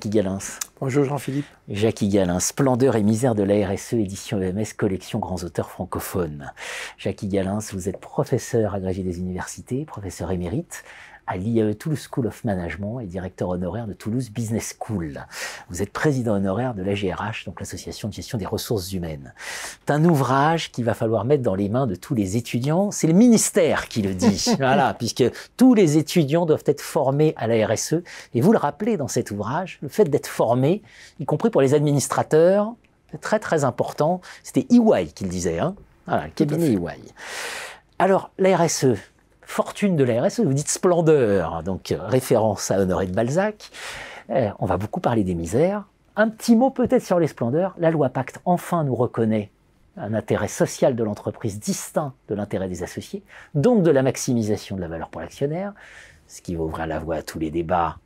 Jackie Gallens. Bonjour Jean-Philippe. Jackie Gallens, Splendeur et misère de la RSE, édition EMS, collection grands auteurs francophones. Jackie Gallens, vous êtes professeur agrégé des universités, professeur émérite à l'IAE Toulouse School of Management et directeur honoraire de Toulouse Business School. Vous êtes président honoraire de l'AGRH, donc l'Association de gestion des ressources humaines. C'est un ouvrage qu'il va falloir mettre dans les mains de tous les étudiants. C'est le ministère qui le dit, voilà, puisque tous les étudiants doivent être formés à la RSE. Et vous le rappelez dans cet ouvrage, le fait d'être formé, y compris pour les administrateurs, c'est très très important. C'était EY qui le disait, hein, voilà, le cabinet EY. Alors, la RSE, fortune de la RSE, vous dites splendeur, donc référence à Honoré de Balzac. On va beaucoup parler des misères. Un petit mot peut-être sur les splendeurs. La loi Pacte, enfin, nous reconnaît un intérêt social de l'entreprise distinct de l'intérêt des associés, donc de la maximisation de la valeur pour l'actionnaire, ce qui va ouvrir la voie à tous les débats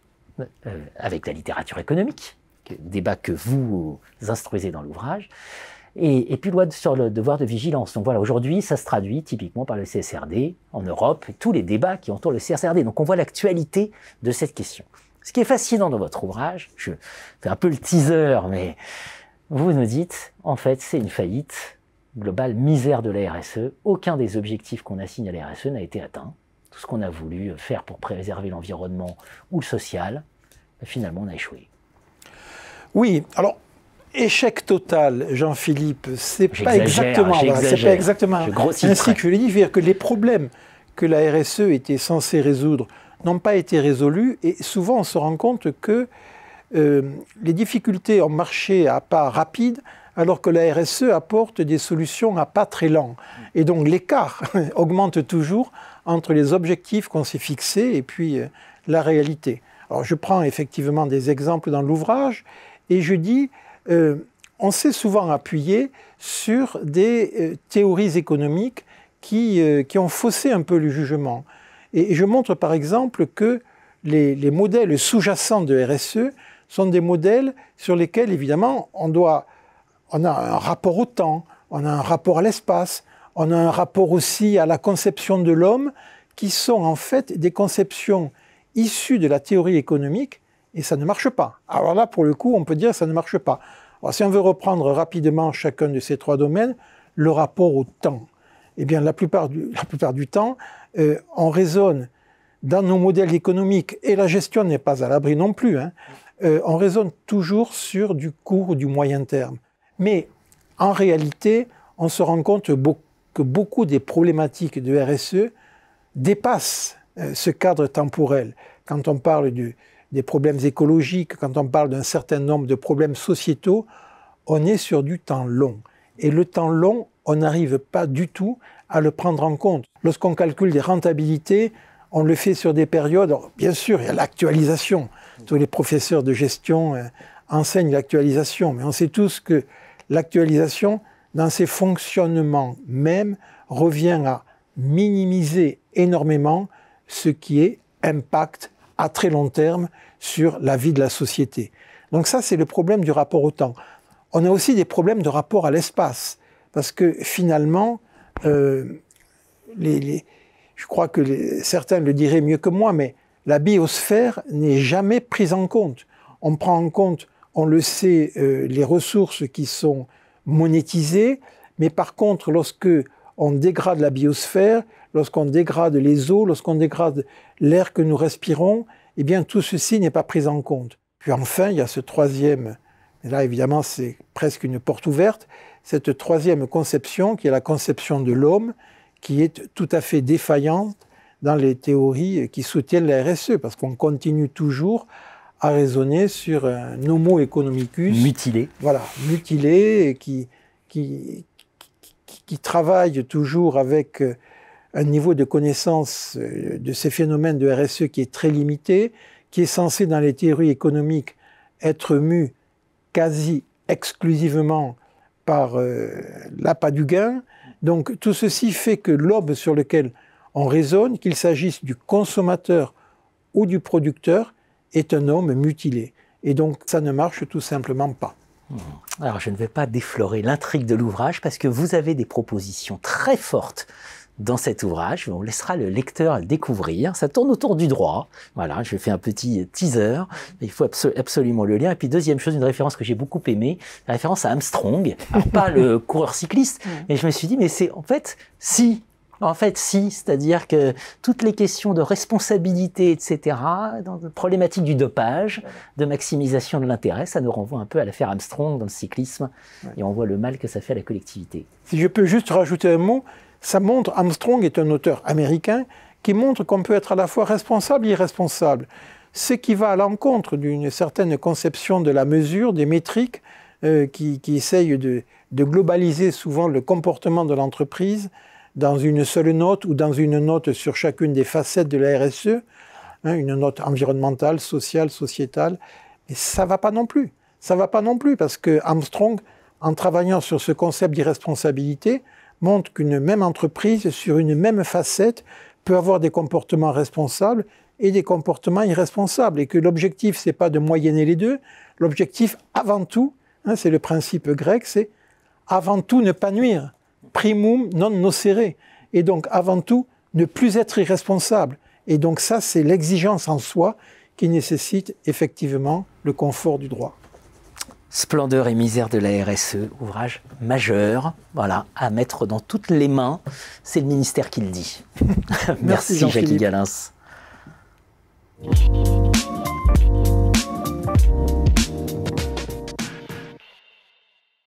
avec la littérature économique, débat que vous instruisez dans l'ouvrage. Et puis loi sur le devoir de vigilance. Donc voilà, aujourd'hui, ça se traduit typiquement par le CSRD en Europe et tous les débats qui entourent le CSRD. Donc on voit l'actualité de cette question. Ce qui est fascinant dans votre ouvrage, je fais un peu le teaser, mais vous nous dites, en fait, c'est une faillite globale, misère de la RSE. Aucun des objectifs qu'on assigne à la RSE n'a été atteint. Tout ce qu'on a voulu faire pour préserver l'environnement ou le social, finalement, on a échoué. Oui, alors, échec total, Jean-Philippe, c'est pas exactement ainsi que je l'ai dit. C'est-à-dire que les problèmes que la RSE était censée résoudre n'ont pas été résolus et souvent on se rend compte que les difficultés ont marché à pas rapides alors que la RSE apporte des solutions à pas très lents. Et donc l'écart augmente toujours entre les objectifs qu'on s'est fixés et puis la réalité. Alors je prends effectivement des exemples dans l'ouvrage et je dis on s'est souvent appuyé sur des théories économiques qui ont faussé un peu le jugement. Et je montre par exemple que les modèles sous-jacents de RSE sont des modèles sur lesquels évidemment on a un rapport au temps, on a un rapport à l'espace, on a un rapport aussi à la conception de l'homme qui sont en fait des conceptions issues de la théorie économique. Et ça ne marche pas. Alors là, pour le coup, on peut dire que ça ne marche pas. Alors, si on veut reprendre rapidement chacun de ces trois domaines, le rapport au temps. Eh bien, la plupart du temps, on raisonne dans nos modèles économiques, et la gestion n'est pas à l'abri non plus, hein, on raisonne toujours sur du court ou du moyen terme. Mais en réalité, on se rend compte que beaucoup des problématiques de RSE dépassent ce cadre temporel. Quand on parle des problèmes écologiques, quand on parle d'un certain nombre de problèmes sociétaux, on est sur du temps long. Et le temps long, on n'arrive pas du tout à le prendre en compte. Lorsqu'on calcule des rentabilités, on le fait sur des périodes. Alors, bien sûr, il y a l'actualisation. Tous les professeurs de gestion enseignent l'actualisation, mais on sait tous que l'actualisation, dans ses fonctionnements même, revient à minimiser énormément ce qui est impact à très long terme sur la vie de la société. Donc ça, c'est le problème du rapport au temps. On a aussi des problèmes de rapport à l'espace, parce que finalement, je crois que certains le diraient mieux que moi, mais la biosphère n'est jamais prise en compte. On prend en compte, on le sait, les ressources qui sont monétisées, mais par contre, lorsque on dégrade la biosphère, lorsqu'on dégrade les eaux, lorsqu'on dégrade l'air que nous respirons, eh bien tout ceci n'est pas pris en compte. Puis enfin, il y a ce troisième, et là évidemment c'est presque une porte ouverte, cette troisième conception qui est la conception de l'homme, qui est tout à fait défaillante dans les théories qui soutiennent la RSE, parce qu'on continue toujours à raisonner sur un homo economicus mutilé. Voilà, mutilé, et qui travaille toujours avec un niveau de connaissance de ces phénomènes de RSE qui est très limité, qui est censé, dans les théories économiques, être mu quasi exclusivement par l'appât du gain. Donc tout ceci fait que l'aube sur lequel on raisonne, qu'il s'agisse du consommateur ou du producteur, est un homme mutilé. Et donc ça ne marche tout simplement pas. Alors je ne vais pas déflorer l'intrigue de l'ouvrage parce que vous avez des propositions très fortes dans cet ouvrage. On laissera le lecteur le découvrir. Ça tourne autour du droit. Voilà, je fais un petit teaser. Il faut absolument le lire. Et puis deuxième chose, une référence que j'ai beaucoup aimée, la référence à Armstrong. Alors pas le coureur cycliste, mais je me suis dit, mais c'est en fait, si, c'est-à-dire que toutes les questions de responsabilité, etc., dans la problématique du dopage, de maximisation de l'intérêt, ça nous renvoie un peu à l'affaire Armstrong dans le cyclisme, et on voit le mal que ça fait à la collectivité. Si je peux juste rajouter un mot, ça montre, Armstrong est un auteur américain qui montre qu'on peut être à la fois responsable et irresponsable. Ce qui va à l'encontre d'une certaine conception de la mesure, des métriques, qui essayent de globaliser souvent le comportement de l'entreprise dans une seule note ou dans une note sur chacune des facettes de la RSE, une note environnementale, sociale, sociétale. Mais ça ne va pas non plus. Ça ne va pas non plus parce que Armstrong, en travaillant sur ce concept d'irresponsabilité, montre qu'une même entreprise, sur une même facette, peut avoir des comportements responsables et des comportements irresponsables. Et que l'objectif, ce n'est pas de moyenner les deux. L'objectif, avant tout, c'est le principe grec, c'est avant tout ne pas nuire. Primum non nocere. Et donc, avant tout, ne plus être irresponsable. Et donc ça, c'est l'exigence en soi qui nécessite effectivement le confort du droit. Splendeur et misère de la RSE, ouvrage majeur, voilà, à mettre dans toutes les mains. C'est le ministère qui le dit. Merci Jackie Gallens.